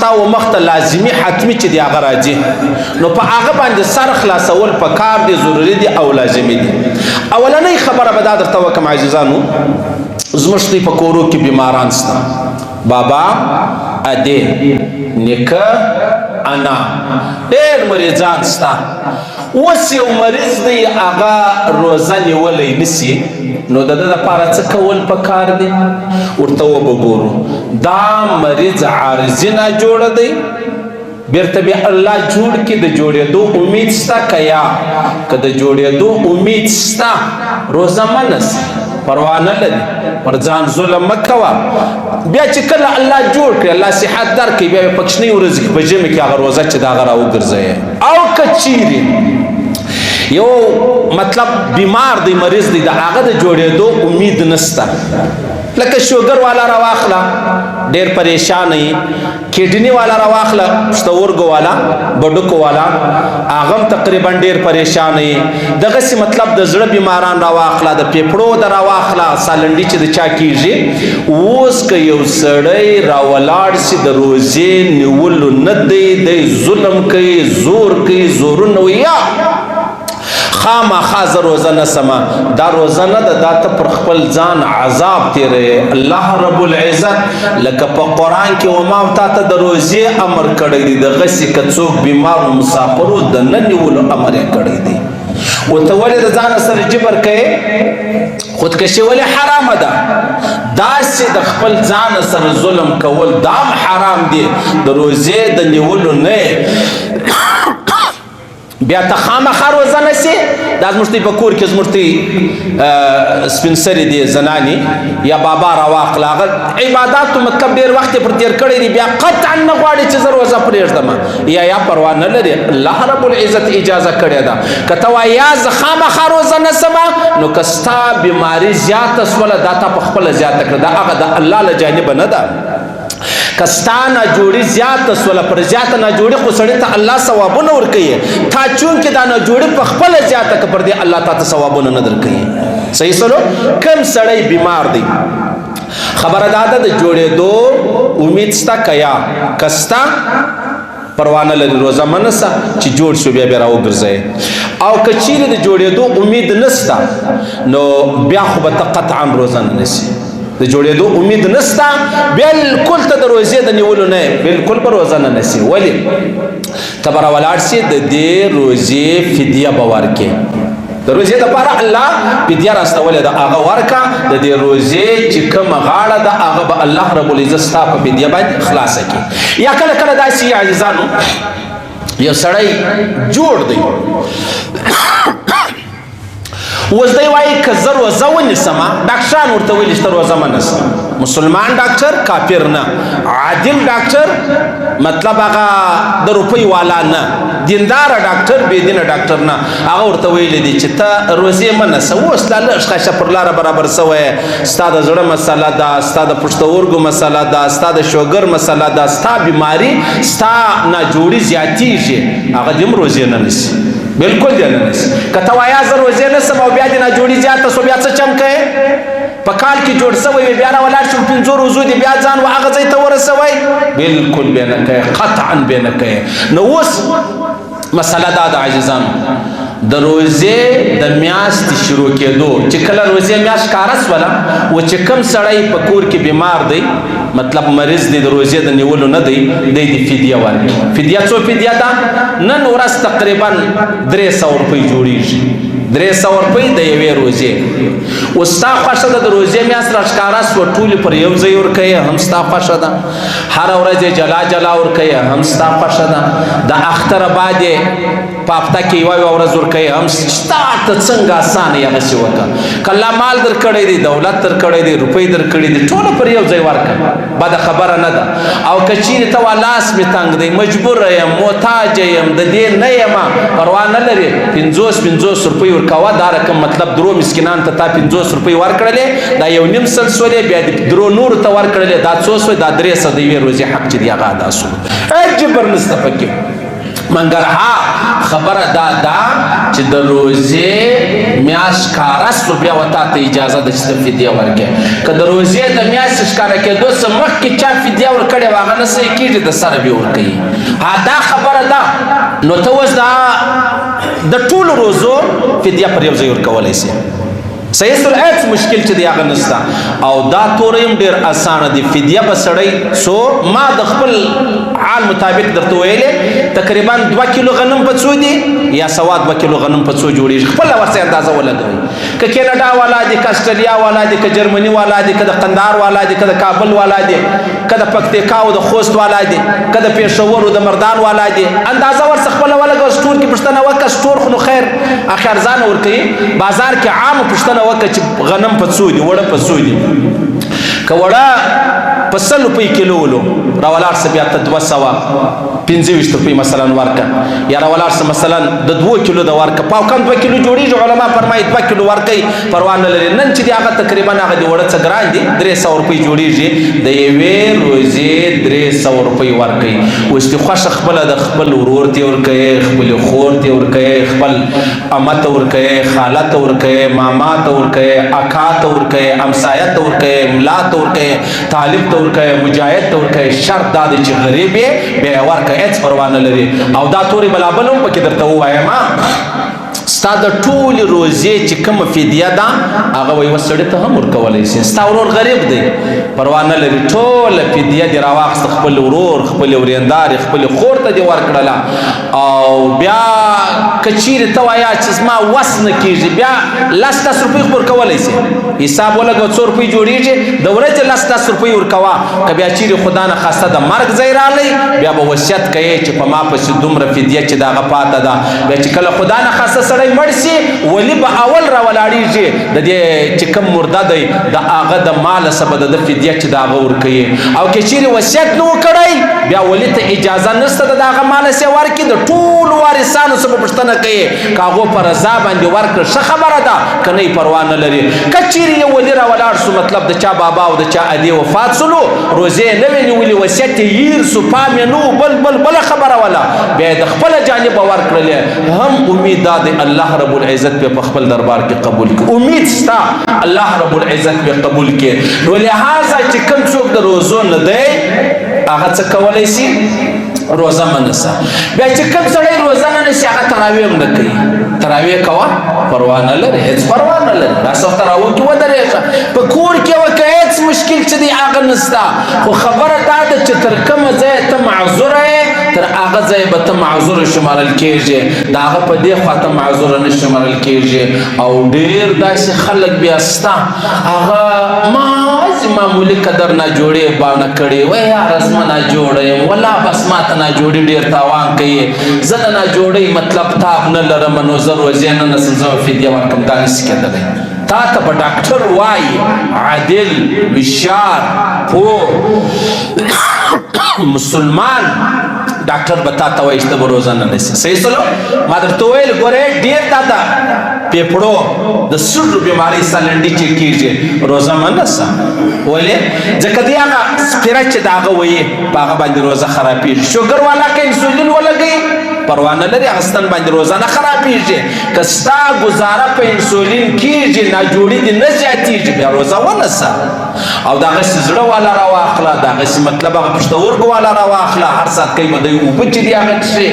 ستا و مخ ته لازمي حتمي چې دی هغه راځي نو په هغه باندې سر خلاصول پکار دی ضروري دی او لازمي دی اولنۍ خبره به دا درته وکړم عزیزانو زموږ دوی په کورو کې بیماران شته بابا ادې نیکه انا ډېر مریضان شته اوس یو مریض دی هغه روزه نیولی نسي نو د ده دپاره څه کول پکار دی ورته وبګورو دا مریض عارضي ناجوړه دی بیرته بیا الله جوړ کړي د جوړېدو امید شته که یا که د جوړېدو امید شته روزه مه نسي پروا نه لري پر ځان ظلم مه کوه بیا چې کله الله جوړ کړي الله صحت درکړي بیا په کوچنۍ ورځ کې په ژمي کې هغه روزه چې د هغه راوګرځوي او که چیرې یو مطلب بیمار دی مریض دی د هغه د جوړېدو امید نسته لکه شوګر والا راواخله ډېر پریشان یي کډنی والا راواخله پښتورګو والا بډوکو والا هغه هم تقریبا ډېر پریشان یي دغسې مطلب د زړه بیماران راواخله د پیپړو د راواخله سالنډي چې د چا کیږي اوس که یو سړی راولاړ سي د روزې نیولو نه دی ظلم کوي زور کوي زورونه ویا خامخا زه روزه نسمه دا روزه نه ده دا ته پر خپل ځان عذاب تیروې الله رب العزت لکه په قرآن کې وما تا ته د روزې امر کړی دی دغسې که څوک بیمار و مسافر و د نه نیولو امر یې کړی دی ورته ولې د ځانه سره جبر کوې خودکشي ولې حرامه ده داسې د خپل ځان سره ظلم کول دا حرام دی د روزې د نیولو نه بیا ته خامخا روزه نسي دا زموږ دوی په کور کې زموږ دوی سپین سرې دي زنانې یا بابا راواخله هغه عباداتو مطلب ډېر وخت یې پر تېر کړی دی بیا قطعا نه غواړي چې زه روزه پرېږدم یا پروا نه لري الله رب العزت اجازه کړې ده که ته وایې یا زه خامخا روزه نسمه نو که ستا بیماري زیاته سوله دا تا په خپله زیاته کړه دا هغه د الله له جانبه نه ده که ستا ناجوړي زیاته سوله پر زیاته ناجوړي خو سړي ته الله ثوابونه ورکوي تا چونکې دا ناجوړي په خپله زیاته که پر دې الله تا ته ثوابونه نه درکوي صحیح سلو کم سړی بیمار دی خبره دا ده د جوړېدو امید شته که یا که شته پروا نه لري روزه مه نسه چې جوړ شو بیا راوګرځوې او که چیرې د جوړېدو امید نسته نو بیا خو به ته قطعا روزه نه نیسي د جوړېدو امید نسته بلکل ته د روزې د نیولو نه بلکل به روزه نه نیسي ولې ته به راولاړ سي د دې روزې فدیه به ورکې د روزې دپاره الله فدیه راستولې ده هغه ورکه د دې روزې چې کومه غاړه ده هغه به الله رب العزت ستا په فدیه باندې خلاصه کړي یا کله کله داسې عزیزانو یو سړی جوړ دی اوس دی وایي که زه روزه ونیسمه ډاکټران ورته ویلي چې ته روزه مه نیسه مسلمان ډاکټر کافر نه عادل ډاکټر مطلب هغه د روپۍ والا نه دینداره ډاکټر بېدینه ډاکټر نه هغه ورته ویلی دی چې ته روزې مه نیسه اوس لا لږ خشه پر لاره برابر سوی ستا د زړه مسله ده ستا د پښتورګو مسله ده ستا د شوګر مسله ده ستا بیماري ستا ناجوړي زیاتېږي هغه دې هم روزې نه نیسي بلکل دی نه نیسي که ته وایه زه روزې نسم او بیا دې ناجوړي زیاته سو بیا څه چم کوې په کال کې جوړ سوی وي بیا راولاړ شو پنځو روزو دې بیا ځان و هغه ځای ته ورسوی بلکل بیا نه کوې قطعا بیا نه کوې نو اوس مسله دا ده عزیزانو د روزې د میاشتې شروع کېدو چې کله روزې میاشت ښکاره سوله و چې کوم سړی په کور کې بیمار دی مطلب مریض دی د روزې د نیولو نه دی دی د فدیه ورکړي فدیه څو فدیه ده نن ورځ تقریبا 300 روپۍ جوړیږي 300 روپۍ د یوې روزې اوس ستا خوښه ده د روزې میاشت راښکاره سوه ټولې پر یو ځای ورکوې هم ستا خوښه ده هره ورځ یې جلا جلا ورکوې هم ستا خوښه ده د اختره بعد یې په هفته کې یوه ورځ ورکوې هم ستا ته څنګه اسانه یې هغسې وکړه که الله مال در کړی دی دولت در کړی دی روپۍ در کړي دي ټوله پر یو ځای ورکړه بده خبره نه ده او که چیرې ته وا لاس مې تنګ دی مجبوره یم محتاج یم د دې نه یمه پروا نه لري 50 روپۍ ورکوه دا رقم مطلب درو مسکینان ته تا 50 روپۍ ورکړلې دا یو نیم سل سولې بیا د درو نورو ته ورکړلې دا څو سوی دا 300 د یوې روزې حق چې دی هغه ادا سو جبر نسته پکې منګرها خبره دا چې د روزې میاشت ښکاره سو بیا و تا ته اجازه ده چې ته فدیه ورکړې که د روزې د میاشتې ښکاره کېدو څه مخکې چا فدیه ورکړې وه هغه نه صحیح کېږي د سره بیا ورکوي دا خبره ده نو ته اوس د ټولو روزو فدیه پر یو ځای ورکولی سي صحیح سره هیڅ مشکل چې دی هغه نشته او دا توره هم ډېر اسانه دی فدیه به سړی سو ما د خپل حال مطابق درته ویلې تقریبا 2 کیلو غنم په څو دي یا سوا 2 کیلو غنم په څو جوړېږي خپله ورسې اندازه ولګوئ که کینیډا والا دي که اسټرلیا والا دي که جرمني والا دي که د قندهار والا دي که د کابل والا دي که د پکتیکا او د خوست والا دي که د پېښور او د مردان والا دي اندازه ورڅه خپله ولګوه سټور کې پوښتنه وکړه سټور خو نو خیر اخر ځان ورکوي بازار کې عامه پوښتنه وکړه چې غنم په څو دي وړه په څو دي که وړه په 100 روپۍ کیلو ولو راولاړ څه بیا ته 225 روپۍ مثلا ورکه یا راولاړ څه مثلا د 2 کیلو د ورکه پاو کم 2 کیلو جوړېږي علما فرمایي 2 کیلو ورکوي پروا نه لري نن چې دی هغه تقریبا هغه د وړه څه ګران دي 300 روپۍ جوړېږي د یوې روزې 300 روپۍ ورکوي اوس دې خوښه خپله د خپل ورور ته ورکوي خپلې خور ته ورکوي خپل عمه ته ورکوي خاله ته ورکوي ماما ته ورکوي اکا ته ورکوي همسایه ته ورکوي ملا ته ورکوي طالب ته ورکوي مجاهد ته ورکوي شرط دا دی چې غریب یې بیا یې ورکوي هېڅ پروا نه لري او دا تورې بلا بل هم پکې درته ووایم ستا د ټولې روزې چې کومه فدیه ده هغه به یوه سړي ته هم ورکولی شي ستا ورور غریب دی پروا نه لري ټوله فدیه دې راواخېسته خپل ورور خپلې ورېندارې خپلې خور ته دې ورکړله او بیا که چیرې ته وایه چې زما وس نه کېږي بیا 10 روپۍ خو ورکولی شي حساب ولګوه 2 روپۍ جوړېږي د ورځې 10 روپۍ ورکوه که بیا چیرې خدا نه خواسته د مرګ ځای راغلی بیا به وصیت کوې چې په ما پسې دومره فدیه چې د هغه پاته ده بیا چې کله خدا نه خواسته سړی مړ سي ولی به اول راولاړېږي د دې چې کوم مرده دی د هغه د ماله څه به د ده فدیه چې د هغه ورکوي او که چیرې وصیت نه و کړی بیا ولي ته اجازه نشته د هغه ماله سې ورکړي د ټولو وارثانو څه به پوښتنه کوي که هغو په رضا باندې ورکړه ښه خبره ده که نه یې پروا نه لري که چیرې یو ولي راولاړ سو مطلب د چا بابا او د چا ادې وفات سلو روزې یې نه وې نیولي وصیت یې هیر سو پام یې نه و بله خبره وله بیا یې د خپله جانبه ورکړلې هم امید دا دی الله رب العزت په خپل دربار کې قبول کړي امید ستا الله رب العزت به قبول کړي نو لہذا چې کوم څوک د روزو نه دی هغه څه کولی شي روزه منسه بیا چې کوم سړی روزه نه نشي هغه تراویح هم نه کوي تراویح کوه پروا نه لري هېڅ پروا نه لري راسه تراویح کې ودرېږه په کور کې وکړه هېڅ مشکل چې دی هغه نشته خو خبره دا ده چې تر کومه ځایه ته معذوره یې تر هغه ځایه به ته معذوره شمارل کېږي د هغه په دې خوا ته معذوره نه شمارل کېږي او ډېر داسې خلک بیا شته هغه معمولي قدر نه جوړې بانه کړې وای یاره زما نه جوړه یم والله بس ما ته نه جوړې ډېر تاوان کوي زه د نه جوړۍ مطلب تاب نه لرم نو زه روزې نه نسم زه فدیه ورکړم دا نشي کېدلی تا ته به ډاکټر وایي عادل هوښیار پوه مسلمان ډاکټر به تا ته وایي چې ته به روزه نه نیسې صحیح سلو ما درته وویل ګورې ډېر دا ده پیپړو د سږو بیمارۍ سالنډي چې کېږي روزه مه نیسه ولې ځکه دی هغه سپیره چې د هغه وایي په هغه باندې روزه خرابېږي شوګر والا که انسولین ولګوي پروا نه لري هغه ستن باندې روزه نه خرابېږي که ستا ګزاره په انسولین کېږي ناجوړي دې نه زیاتېږي بیا روزه ونیسه او د هغسې زړه والا راواخله د هغسې مطلب هغه پښتورګو والا راواخله هر ساعت کوي به دوی اوبه چې دي هغه څښي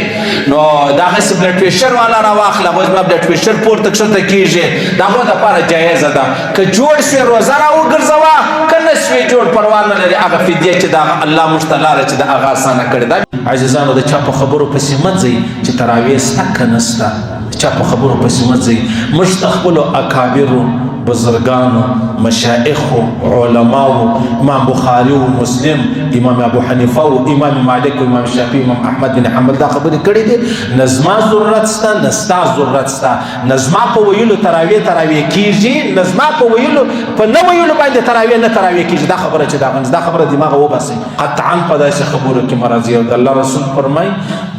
نو د هغسې بلډ پرېشر والا راواخله هغوی زما بلډ پرېشر پورته کښته کېږي د هغو دپاره جایزه ده که جوړ شوې روزه را وګرځوه که نه شوې جوړ پروا نه لري هغه فدیه چې د الله موږ ته لاره چې د هغه اسانه کړې ده عزیزانو د چا په خبرو پسې مه ځئ چې تراویح شته که نه شته د چا په خبرو پسې مه ځئ موږ د خپلو اکابرو بزرگانو مشایخو علماو امام بخاری و مسلم امام ابو حنیفه و امام مالک و امام شافعی امام احمد بن حنبل دا خبرې کړې دي نظما ضرورت شته نستا ضرورت شته نظما په ویلو تراویح کېږي نظما په ویلو په نه ویلو باندې تراویح نه تراویح کېږي دا خبره چې دا خبره دماغه وباسئ قطعا په داسې خبرو کې مرضي او د الله رسول فرمایي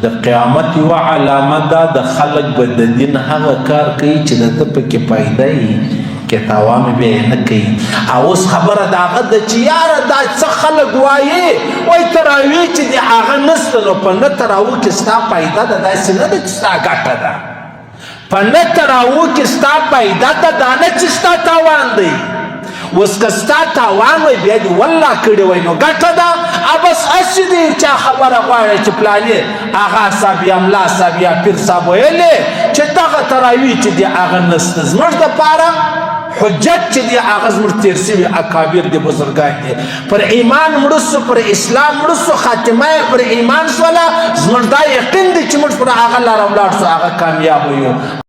د قیامت یوه علامه ده د خلک به د دین هغه کار کوي چې د ده پکې فایده وي کې تاوان مې بیا نه کوي. او اوس خبره د هغه ده چې یاره دا څه خلک وایي وایي تراویح چې د هغه نسته نو په نه تراویح کې ستا پیدا ده داسې نه ده چې ستا ګټه ده. په نه تراویح کې ستا پیدا ده دا نه چې ستا تاوان دی. اوس که ستا تاوان وی بیا دې والله کړی وی نو ګټه ده. بس هسې دی چا خبره غواړی چې پلانې هغه صاحب یا ملا صاحب یا پیر صاحب ویلې چې دغه تراویح چې دی هغه نسته. زموږ دپاره حجت چې دی هغه زموږ تېر سوي اکابر دي بزرګان دي پر ایمان مړه سو پر اسلام مړه سو خاتمه یې پر ایمان سوله. زموږ دا یقین دی چې موږ پر هغه لاره ولاړ سو هغه کامیاب یو.